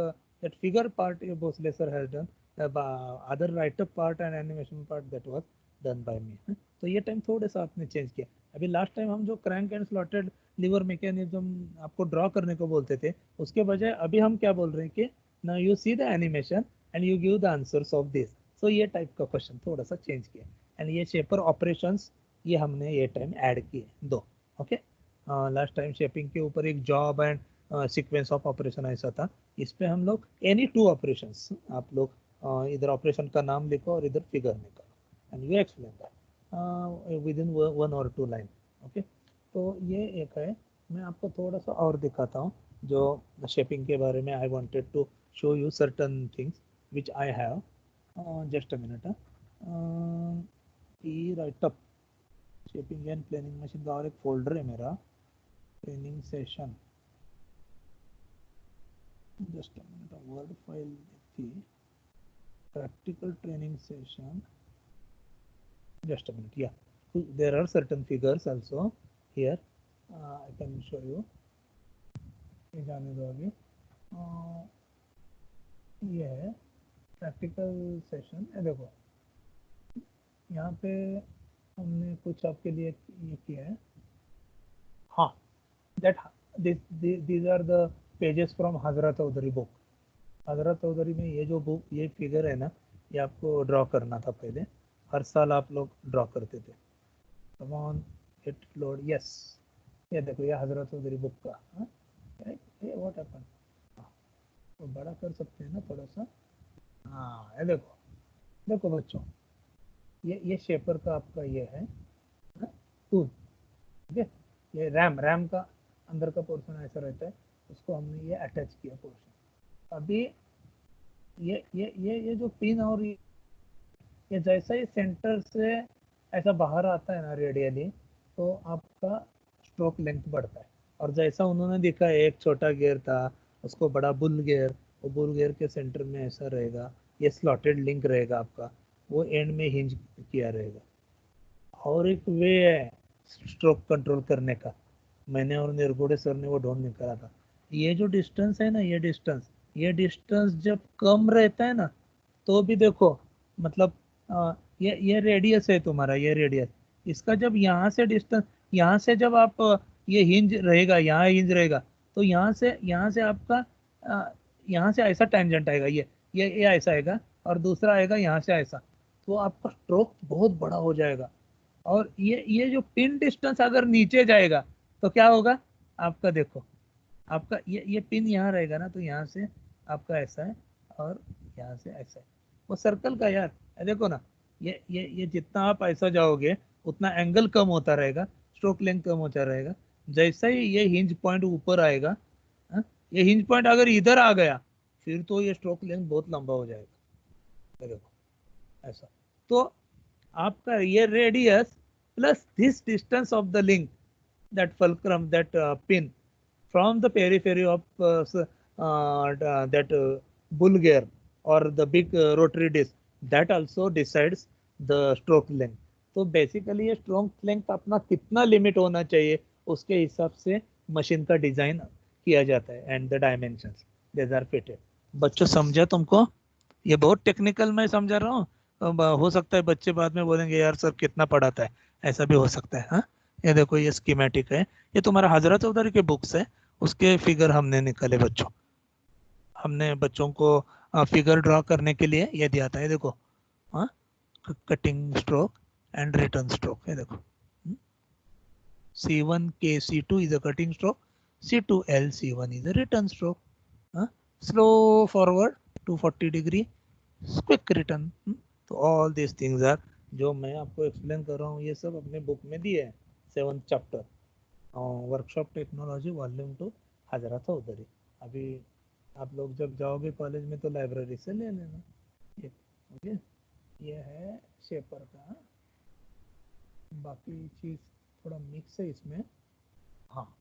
that figure part Bosle sir has done. Other write-up part and animation part that was done by me. तो ये time थोड़ा सा आपने change किया। अभी last time हम जो crank and slotted lever mechanism आपको ड्रॉ करने को बोलते थे, उसके बजाय अभी हम क्या बोल रहे हैं कि now you see the animation and you give the answers of this. So ये टाइप का क्वेश्चन थोड़ा सा चेंज किया। एंड ये शेपर ऑपरेशंस ये हमने ये टाइम ऐड किए 2। ओके, लास्ट टाइम शेपिंग के ऊपर एक job and sequence of operation ऐसा था, इस पे हम लोग एनी 2 ऑपरेशंस आप लोग इधर ऑपरेशन का नाम लिखो और इधर फिगर निकालो and you explain that within 1 or 2 line. Okay, तो ये एक है। मैं आपको थोड़ा सा और दिखाता हूँ जो शेपिंग के बारे में। I wanted to show you certain things which I have. Just a minute. ई write up shaping and planning machine का और एक फोल्डर है मेरा, training session. Just a minute, word file थी practical training session. Just a minute. Yeah, there are certain figures also here. I can show you. ये जाने दो अभी। ये है प्रैक्टिकल सेशन। देखो यहाँ पे हमने कुछ आपके लिए ये किया है। हाँ, these are the pages from Hazrat Chaudhary book. हजरत चौधरी में ये जो बुक ये फिगर है ना, ये आपको ड्रॉ करना था पहले। हर साल आप लोग ड्रॉ करते थे। Come on it load. Yes, ये देखो ये हजरत चौधरी बुक का। ये व्हाट हैपन, तो बड़ा कर सकते हैं ना थोड़ा सा। हाँ, ये देखो देखो बच्चों, ये शेपर का आपका ये है टूल। ठीक है, ये रैम का अंदर का पोर्शन ऐसा रहता है, उसको हमने ये अटैच किया पोर्शन। अभी ये जो पिन और ये जैसा ही सेंटर से ऐसा बाहर आता है ना रेडियली, तो आपका स्ट्रोक लेंथ बढ़ता है। और जैसा उन्होंने दिखा एक छोटा गियर था, उसको बड़ा बुल गियर, वो बुल गियर के सेंटर में ऐसा रहेगा। ये स्लॉटेड लिंक रहेगा आपका, वो एंड में हिंज किया रहेगा। और एक वे है स्ट्रोक कंट्रोल करने का, मैंने और निर्गुड़े सर ने वो ढूंढ निकाला था। ये जो डिस्टेंस है ना, ये डिस्टेंस जब कम रहता है ना, तो भी देखो मतलब ये रेडियस है तुम्हारा, ये रेडियस। इसका जब यहाँ से डिस्टेंस, यहाँ से जब आप ये हिंज रहेगा, यहाँ हिंज रहेगा, तो यहाँ से आपका यहाँ से ऐसा टेंजेंट आएगा, ये ऐसा आएगा, और दूसरा आएगा यहाँ से ऐसा, तो आपका स्ट्रोक बहुत बड़ा हो जाएगा। और ये जो पिन डिस्टेंस अगर नीचे जाएगा तो क्या होगा आपका, देखो आपका ये पिन यहाँ रहेगा ना, तो यहाँ से आपका ऐसा है और यहाँ से ऐसा है, वो सर्कल का यार। देखो ना, ये जितना आप ऐसा जाओगे उतना एंगल कम होता रहेगा, स्ट्रोक लेंथ कम होता रहेगा। जैसा ही ये हिंज पॉइंट ऊपर आएगा, ये हिंज पॉइंट अगर इधर आ गया, फिर तो ये स्ट्रोक लेंथ बहुत लंबा हो जाएगा। देखो ऐसा, तो आपका ये radius plus this distance of the link, that fulcrum, that pin from the periphery of that bull gear or the big rotary disc, that also decides the stroke length. तो बेसिकली ये स्ट्रोक लेंथ अपना कितना limit होना चाहिए, उसके हिसाब से machine का डिजाइन किया जाता है and the dimensions there are fitted. बच्चों समझा तुमको? ये बहुत टेक्निकल मैं समझा रहा हूँ। हो सकता है बच्चे बाद में बोलेंगे यार सर कितना पढ़ाता है, ऐसा भी हो सकता है। हाँ, ये देखो ये स्कीमेटिक है, ये तुम्हारा हजरत चौधरी के बुक्स है, उसके फिगर हमने निकाले बच्चों। हमने बच्चों को फिगर ड्रॉ करने के लिए ये दिया था, ये देखो, हाँ, cutting stroke and return stroke, ये देखो, C1 K C2 is a cutting stroke, C2 L C1 is a return stroke, slow forward 240 degree, quick return. तो all these things are, जो मैं आपको एक्सप्लेन कर रहा हूँ ये सब अपने बुक में दिए है, 7th chapter, workshop technology volume 2, Hajra था उधर ही। अभी आप लोग जब जाओगे कॉलेज में तो लाइब्रेरी से ले लेना ये। ओके, ये है शेपर का, बाकी चीज थोड़ा मिक्स है इसमें। हाँ,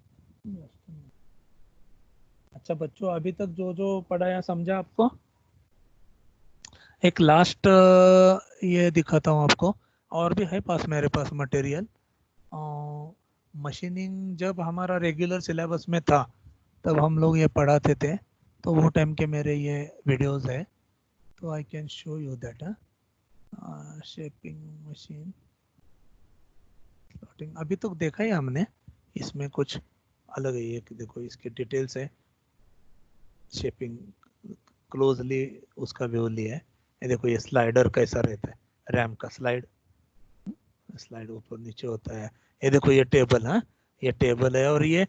अच्छा बच्चों, अभी तक जो जो पढ़ाया समझा आपको? एक लास्ट ये दिखाता हूँ आपको, और भी है पास मेरे पास मटेरियल। मशीनिंग जब हमारा रेगुलर सिलेबस में था तब हम लोग ये पढ़ाते थे, तो वो टाइम के मेरे ये वीडियोस है, तो आई can show you that. Shaping machine plotting अभी तक देखा ही हमने, इसमें कुछ अलग है, ये देखो इसके डिटेल्स है, शेपिंग क्लोजली उसका व्यू लिया है। ये देखो ये स्लाइडर कैसा रहता है, रैम का स्लाइड ऊपर नीचे होता है। ये देखो ये टेबल, हाँ ये टेबल है, और ये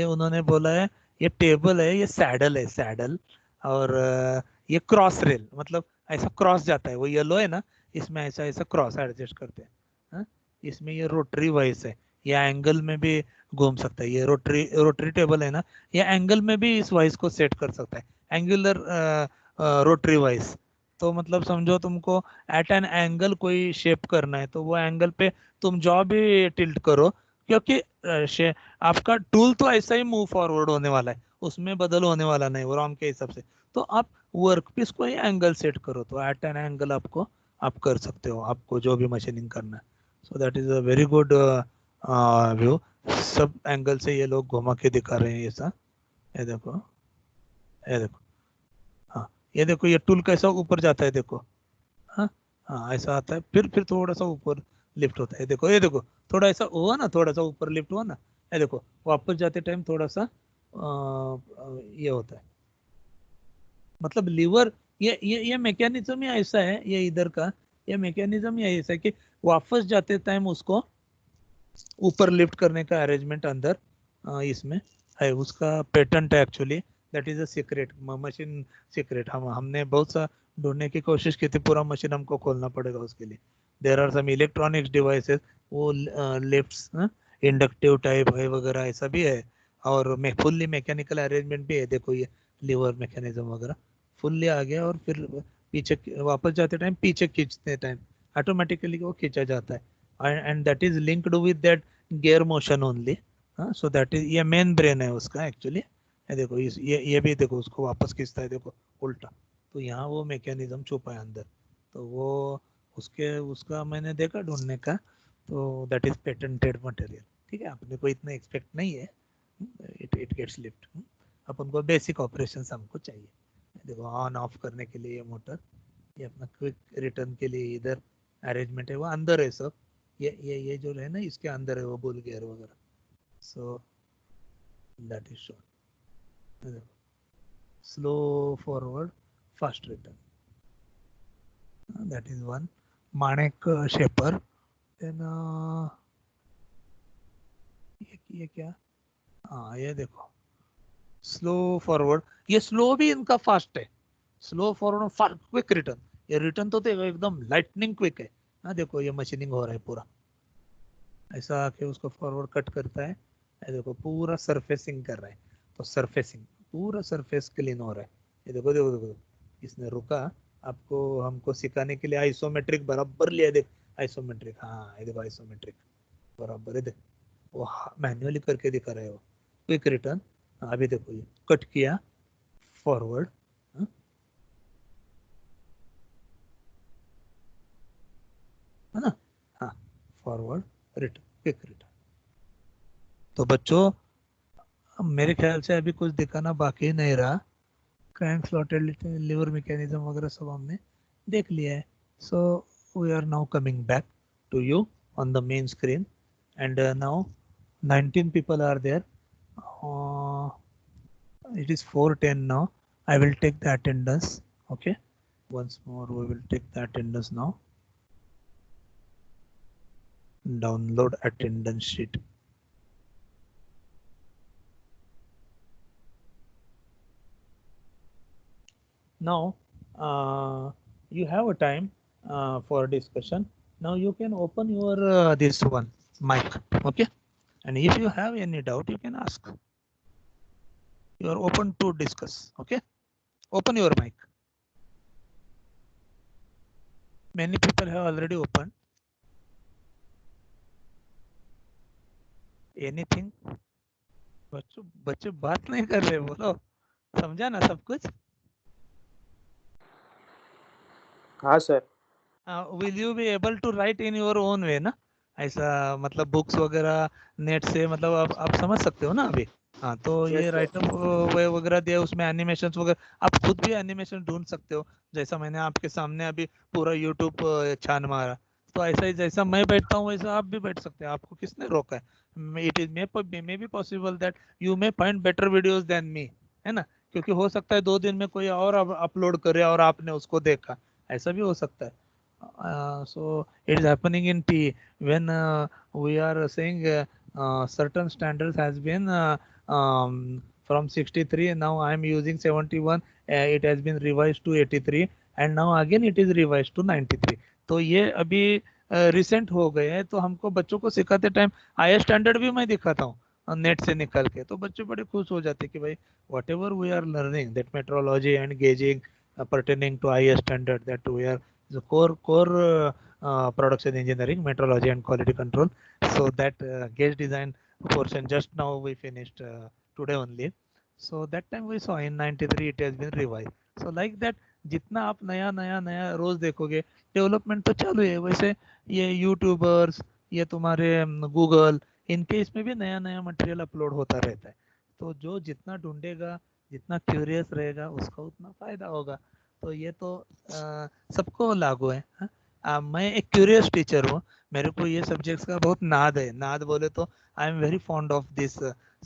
उन्होंने बोला है ये टेबल है, ये सैडल है, सैडल, और ये क्रॉस रेल, मतलब ऐसा क्रॉस जाता है, वो येलो है ना, इसमें ऐसा ऐसा क्रॉस एडजस्ट करते हैं, हाँ? इसमें ये रोटरी वाइस है, ये एंगल में भी घूम सकता है, ये रोटरी टेबल है ना, ये एंगल में भी इस वाइस को सेट कर सकता है, एंगुलर रोटरी वाइस। तो मतलब समझो तुमको एट एन एंगल कोई शेप करना है, तो वो एंगल पे तुम जो भी टिल्ट करो, क्योंकि आपका टूल तो ऐसा ही मूव फॉरवर्ड होने वाला है, उसमें बदल होने वाला नहीं वो रॉम के हिसाब से। तो आप वर्क पीस को ही एंगल सेट करो, तो एट एन एंगल आपको आप कर सकते हो, आपको जो भी मशीनिंग करना है। So that is a very good view, सब एंगल से ये लोग घुमा के दिखा रहे हैं ऐसा। ये देखो, ये देखो, हाँ ये देखो ये टूल कैसा ऊपर जाता है, देखो, हाँ हाँ ऐसा आता है, फिर थोड़ा सा ऊपर लिफ्ट होता है, देखो ये देखो, थोड़ा ऐसा हुआ ना, थोड़ा सा ऊपर लिफ्ट हुआ ना, ये देखो वापस जाते टाइम थोड़ा सा ये होता है, मतलब लीवर, ये मैकेनिज्म ही ऐसा है, ये इधर का ये मैकेनिज्म ही ऐसा है कि वापस जाते टाइम उसको ऊपर लिफ्ट करने का अरेंजमेंट अंदर इसमें है, उसका पेटेंट है actually, that is a secret machine, secret. हमने बहुत सा ढूंढने की कोशिश की थी, पूरा मशीन हमको खोलना पड़ेगा उसके लिए। There are some electronics devices, वो लिफ्ट्स इंडक्टिव टाइप है वगैरह ऐसा भी है, और फुल्ली मैकेनिकल अरेंजमेंट भी है, देखो ये लीवर मैकेनिज्म वगैरह फुल्ली आ गया, और फिर पीछे वापस जाते टाइम पीछे खींचते टाइम ऑटोमेटिकली वो खींचा जाता है, and that is linked with that gear motion only, so that is ये मेन ब्रेन है उसका एक्चुअली। ये देखो ये भी देखो उसको वापस खींचता है, देखो उल्टा, तो यहाँ वो मैकेनिज्म छुपा है अंदर, तो वो उसका मैंने देखा ढूंढने का, तो दैट इज पेटेंटेड मटेरियल। ठीक है, अपने को इतना एक्सपेक्ट नहीं है, इट गेट्स लिफ्ट, अपन को बेसिक ऑपरेशन हमको चाहिए। देखो ऑन ऑफ करने के लिए ये मोटर, ये अपना क्विक रिटर्न के लिए इधर अरेंजमेंट है, वो अंदर है सब, ये जो है ना इसके अंदर है वो बुल गियर वगैरह, so that is shown. Slow forward fast return, that is one मानेक शेपर। देन ये क्या, हाँ ये देखो स्लो फॉरवर्ड, ये स्लो भी इनका फास्ट है, slow forward fast quick return, ये रिटर्न तो देखो एकदम लाइटनिंग क्विक है। हाँ देखो ये मशीनिंग हो रहा है पूरा, ऐसा आके उसको फॉरवर्ड कट करता है, ये देखो पूरा सरफेसिंग कर रहा है, तो सरफेसिंग पूरा सरफेस क्लीन हो रहा है। ये देखो देखो देखो, इसने रुका आपको, हमको सिखाने के लिए आइसोमेट्रिक बराबर लिया, देख आइसोमेट्रिक, हाँ ये देखो आइसोमेट्रिक बराबर है, देख वो मैन्युअली करके दिखा रहे हो, क्विक रिटर्न। अभी देखो ये कट किया फॉरवर्ड, है ना, हाँ फॉरवर्ड रिटर्न क्विक रिटर्न। तो बच्चों मेरे ख्याल से अभी कुछ दिखाना बाकी नहीं रहा, क्रैंक स्लॉटेड लीवर मैकेनिज्म वगैरह सब हमने देख लिया है। So we are now coming back to you on the main screen, and now 19 people are there, it is 4:10 now, I will take the attendance. Okay, once more we will take the attendance now. Download attendance sheet. Now you have a time for discussion. Now you can open your this one mic. Okay, and if you have any doubt you can ask. You are open to discuss. Okay, open your mic. Many people have already opened. Anything? बच्चे बात नहीं कर रहे, बोलो, समझा ना सब कुछ? हाँ sir. Will you be able to write in your own way ना? ऐसा मतलब बुक्स वगैरह नेट से मतलब आप समझ सकते हो ना अभी? हाँ, तो ये राइटअप वगैरह दिया, उसमें एनिमेशन वगैरह आप खुद भी एनिमेशन ढूंढ सकते हो, जैसा मैंने आपके सामने अभी पूरा यूट्यूब छान मारा, तो ऐसा ही जैसा मैं बैठता हूँ वैसा आप भी बैठ सकते हैं, आपको किसने रोका है? It is may be possible that you may find better videos than me, है ना? क्योंकि हो सकता है 2 दिन में कोई और अपलोड करे और आपने उसको देखा, ऐसा भी हो सकता है. So it is happening in P when we are saying certain standards has been from 63, now I am using 71, it has been revised to 83 and now again it is revised to 93. तो ये अभी recent हो गए हैं, तो हमको बच्चों को सिखाते टाइम हायर स्टैंडर्ड भी मैं दिखाता हूँ नेट से निकल के, तो बच्चे बड़े खुश हो जाते कि भाई whatever we are learning that metrology and gauging pertaining to highest standard that we are the core production engineering, metrology and quality control. So that gauge design portion just now we finished today only. So that time we saw in 93 it has been revised. So like that जितना आप नया नया नया रोज देखोगे, development तो चालू है. वैसे ये यूट्यूबर्स, ये तुम्हारे गूगल, इनके इसमें भी नया नया मटेरियल अपलोड होता रहता है. तो जो जितना ढूंढेगा, जितना क्यूरियस रहेगा, उसका उतना फायदा होगा. तो ये तो सबको लागू है. मैं एक क्यूरियस टीचर हूँ, मेरे को ये सब्जेक्ट्स का बहुत नाद है. नाद बोले तो I am very fond of this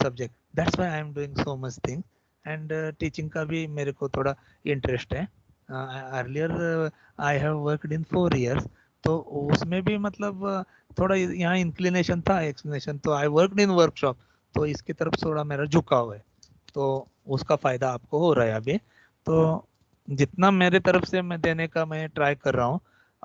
subject, that's why I am doing so much thing. And teaching का भी मेरे को थोड़ा इंटरेस्ट है. Earlier I have worked in 4 years, तो उसमें भी मतलब थोड़ा यहाँ इंक्लिनेशन था, एक्सप्लेनेशन, तो आई वर्कड इन वर्कशॉप, तो इसकी तरफ थोड़ा मेरा झुकाव है, तो उसका फायदा आपको हो रहा है अभी. तो जितना मेरे तरफ से मैं देने का मैं ट्राई कर रहा हूँ.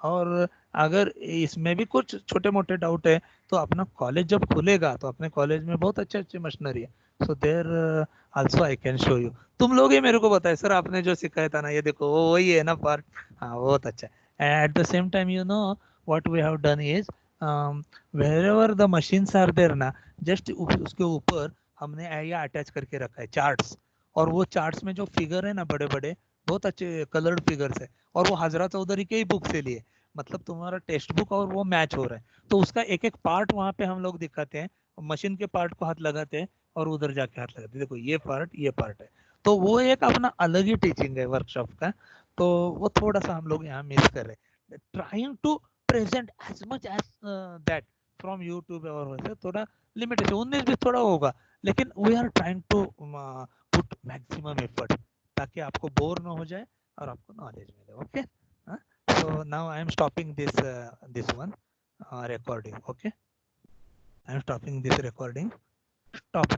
और अगर इसमें भी कुछ छोटे मोटे डाउट है तो अपना कॉलेज जब खुलेगा तो अपने कॉलेज में बहुत अच्छे अच्छे मशीनरी है, so there also I can show you. तुम लोग ही मेरे को बताए सर आपने जो सिखाया था ना, ये देखो वो वही है ना पार्ट. हाँ, बहुत अच्छा है. At the same time you know what we have done is wherever the machines are there ना, जस्ट उसके ऊपर हमने ये अटैच करके रखा है चार्ट्स, और वो चार्ट्स में जो फिगर है ना बड़े बड़े बहुत अच्छे कलर्ड फिगर्स है, और वो हजरा चौधरी के ही बुक से लिए, मतलब तुम्हारा टेक्स्ट बुक और वो मैच हो रहा है. तो उसका एक एक पार्ट वहाँ पे हम लोग दिखाते हैं, मशीन के पार्ट को हाथ लगाते हैं और उधर जाके हाथ लगाते हैं, देखो ये पार्ट है. तो वो एक अपना अलग ही टीचिंग है वर्कशॉप का. तो वो थोड़ा सा हम लोग यहाँ मिस कर रहे हैं, trying to present as much as that from YouTube, और वैसे थोड़ा लिमिटेशन 19-20 थोड़ा होगा, लेकिन we are trying to put maximum effort, ताकि आपको बोर ना हो जाए और आपको नॉलेज मिले. Okay, so now I am stopping this one recording. Okay, I am stopping this recording. Stop.